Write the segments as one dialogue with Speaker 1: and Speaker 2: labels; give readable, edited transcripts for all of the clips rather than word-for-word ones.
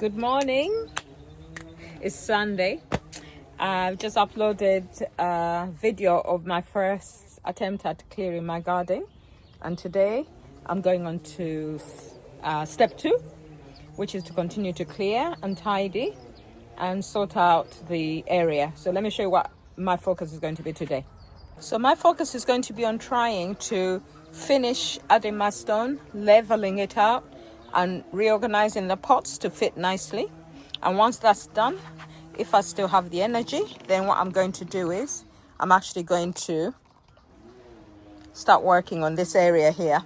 Speaker 1: Good morning. It's Sunday. I've just uploaded a video of my first attempt at clearing my garden, and today I'm going on to step 2, which is to continue to clear and tidy and sort out the area. So let me show you what my focus is going to be today. So my focus is going to be on trying to finish adding my stone, leveling it out and reorganizing the pots to fit nicely. And once that's done, if I still have the energy, then what I'm going to do is I'm actually going to start working on this area here,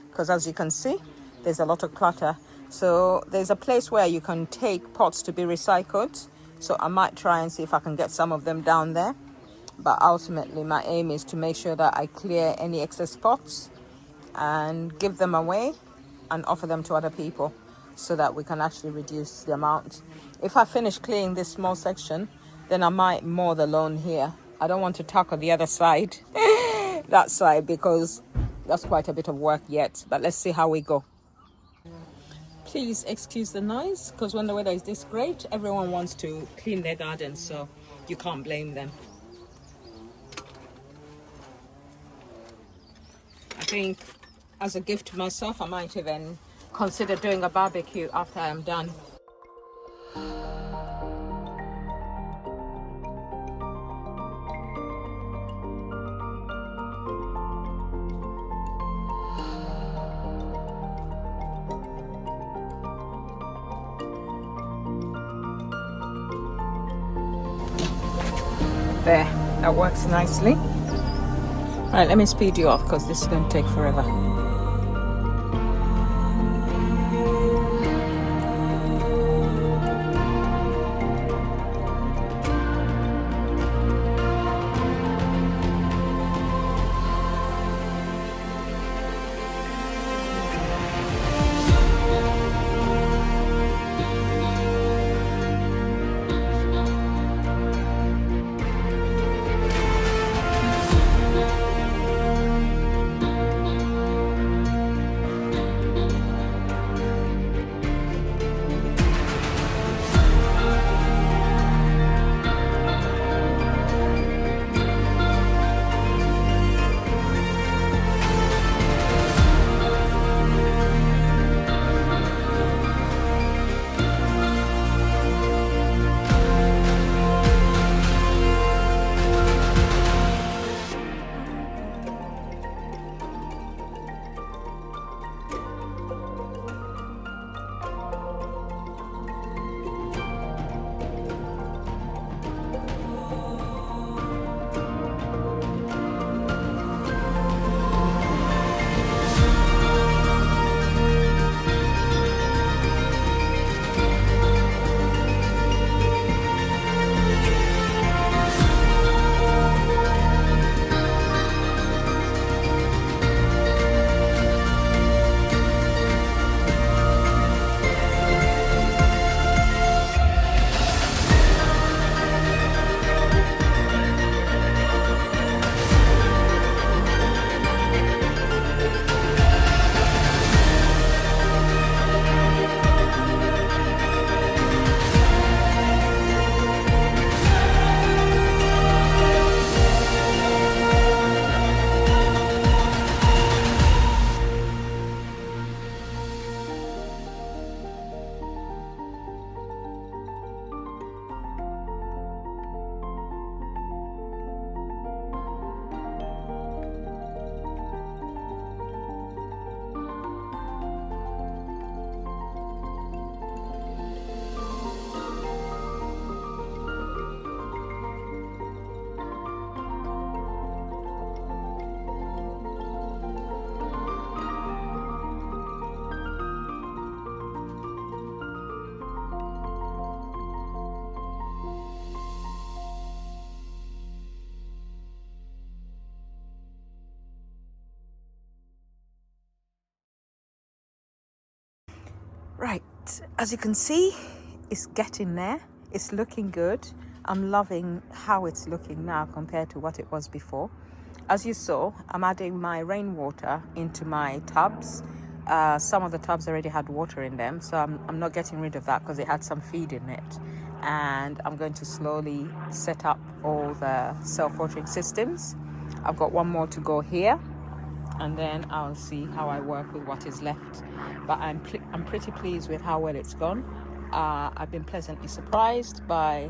Speaker 1: because as you can see, there's a lot of clutter. So there's a place where you can take pots to be recycled. So I might try and see if I can get some of them down there. But ultimately, my aim is to make sure that I clear any excess pots and give them away and offer them to other people so that we can actually reduce the amount. If I finish clearing this small section, then I might mow the lawn here. I don't want to tackle the other side, that side, because that's quite a bit of work yet. But let's see how we go. Please excuse the noise, because when the weather is this great, everyone wants to clean their garden, so you can't blame them. I think as a gift to myself, I might even consider doing a barbecue after I am done. There, that works nicely. All right, let me speed you up because this is going to take forever. Right, as you can see, it's getting there. It's looking good. I'm loving how it's looking now compared to what it was before. As you saw, I'm adding my rainwater into my tubs some of the tubs already had water in them, so I'm not getting rid of that because it had some feed in it. And I'm going to slowly set up all the self-watering systems. I've got one more to go here, and then I'll see how I work with what is left. But I'm pretty pleased with how well it's gone. I've been pleasantly surprised by,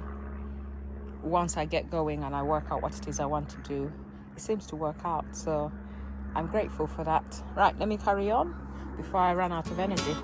Speaker 1: once I get going and I work out what it is I want to do, it seems to work out. So I'm grateful for that. Right, let me carry on before I run out of energy.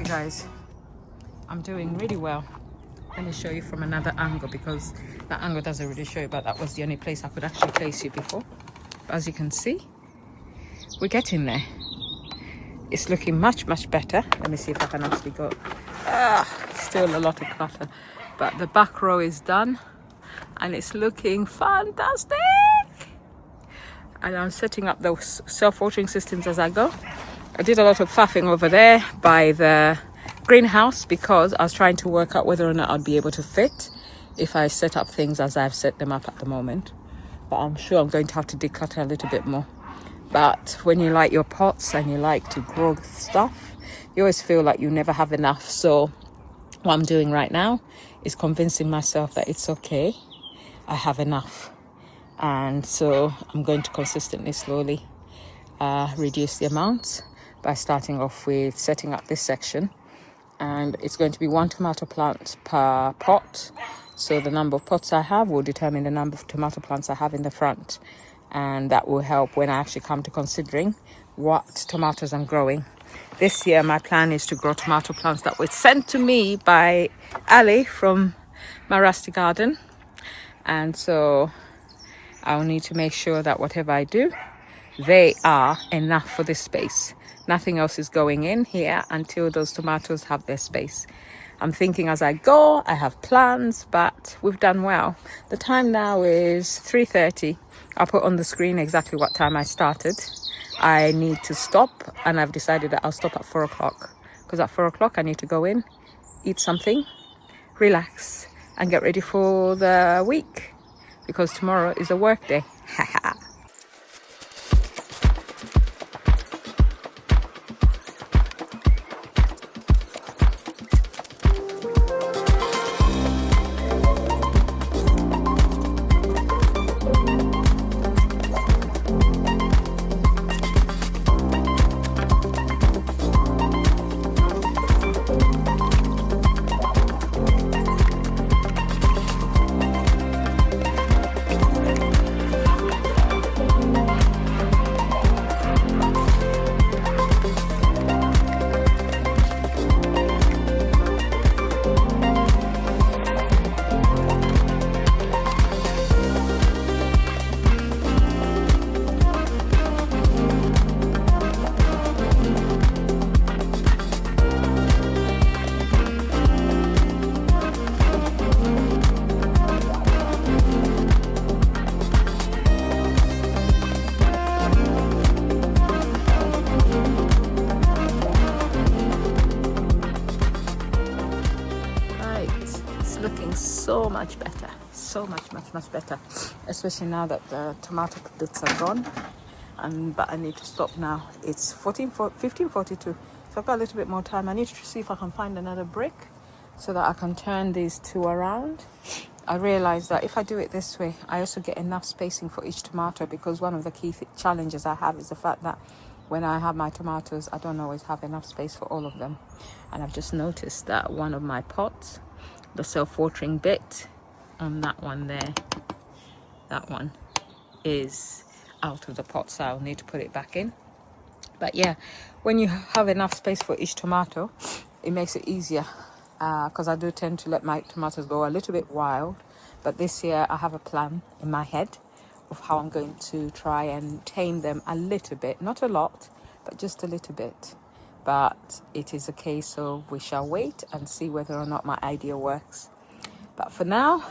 Speaker 1: Guys, I'm doing really well. Let me show you from another angle, because that angle doesn't really show you, but that was the only place I could actually place you before. But as you can see, we're getting there. It's looking much better. Let me see if I can actually go. Still a lot of clutter, but the back row is done and it's looking fantastic. And I'm setting up those self-watering systems as I go. I did a lot of faffing over there by the greenhouse because I was trying to work out whether or not I'd be able to fit if I set up things as I've set them up at the moment. But I'm sure I'm going to have to declutter a little bit more. But when you like your pots and you like to grow stuff, you always feel like you never have enough. So what I'm doing right now is convincing myself that it's okay, I have enough. And so I'm going to consistently, slowly reduce the amounts by starting off with setting up this section. And it's going to be 1 tomato plant per pot. So the number of pots I have will determine the number of tomato plants I have in the front. And that will help when I actually come to considering what tomatoes I'm growing. This year my plan is to grow tomato plants that were sent to me by Ali from my Rusty Garden. And so I'll need to make sure that whatever I do, they are enough for this space. Nothing else is going in here until those tomatoes have their space. I'm thinking as I go, I have plans, but we've done well. The time now is 3:30. I'll put on the screen exactly what time I started. I need to stop, and I've decided that I'll stop at 4 o'clock. Because at 4 o'clock I need to go in, eat something, relax, and get ready for the week. Because tomorrow is a work day. Haha. much better. So much better. Especially now that the tomato bits are gone. But I need to stop now. It's 15:42. So I've got a little bit more time. I need to see if I can find another brick so that I can turn these two around. I realized that if I do it this way, I also get enough spacing for each tomato, because one of the key challenges I have is the fact that when I have my tomatoes, I don't always have enough space for all of them. And I've just noticed that one of my pots, the self-watering bit on that one there, that one is out of the pot, so I'll need to put it back in. But yeah, when you have enough space for each tomato, it makes it easier, because I do tend to let my tomatoes go a little bit wild. But this year I have a plan in my head of how I'm going to try and tame them a little bit, not a lot, but just a little bit. But it is a case of we shall wait and see whether or not my idea works. But for now,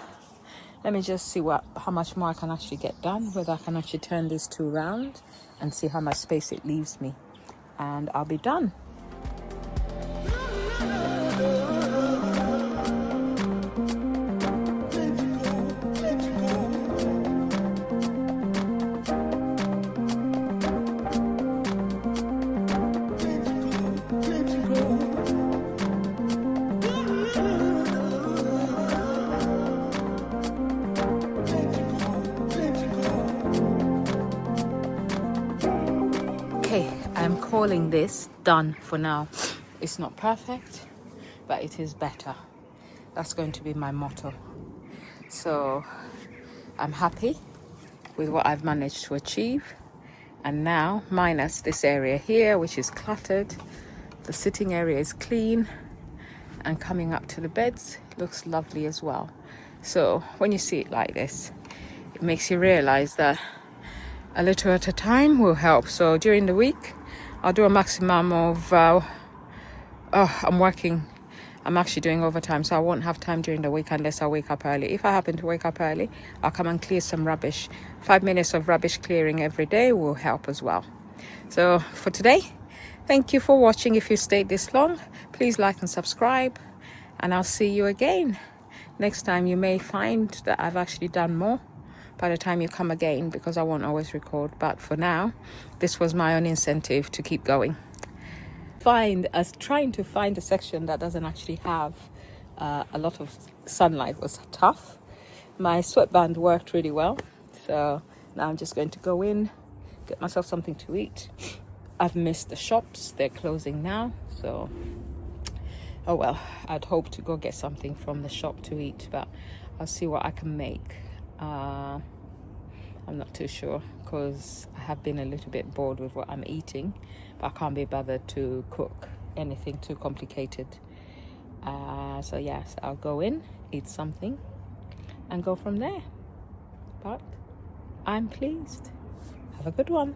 Speaker 1: let me just see how much more I can actually get done, whether I can actually turn these two around and see how much space it leaves me, and I'll be done. Okay, I'm calling this done for now. It's not perfect, but it is better. That's going to be my motto. So I'm happy with what I've managed to achieve. And now, minus this area here, which is cluttered, the sitting area is clean, and coming up to the beds looks lovely as well. So when you see it like this, it makes you realize that a little at a time will help. So during the week, I'll do a maximum of, I'm actually doing overtime, so I won't have time during the week unless I wake up early. If I happen to wake up early, I'll come and clear some rubbish. 5 minutes of rubbish clearing every day will help as well. So for today, thank you for watching. If you stayed this long, please like and subscribe, and I'll see you again. Next time you may find that I've actually done more by the time you come again, because I won't always record. But for now, this was my own incentive to keep going. Trying to find a section that doesn't actually have a lot of sunlight was tough. My sweatband worked really well, so now I'm just going to go in, get myself something to eat. I've missed the shops, they're closing now, so oh well. I'd hope to go get something from the shop to eat, but I'll see what I can make. I'm not too sure, because I have been a little bit bored with what I'm eating, but I can't be bothered to cook anything too complicated. So yes, I'll go in, eat something, and go from there. But I'm pleased. Have a good one.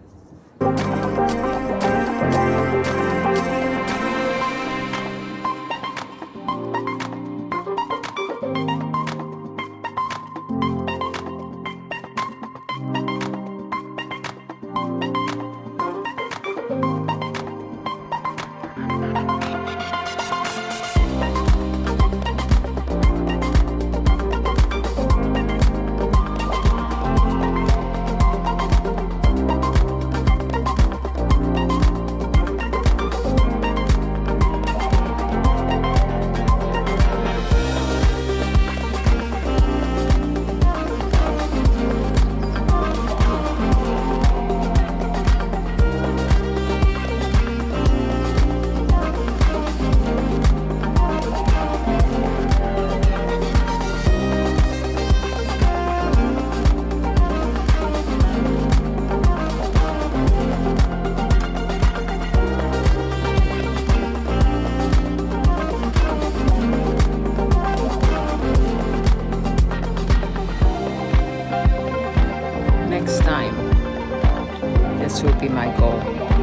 Speaker 1: Next time, this will be my goal.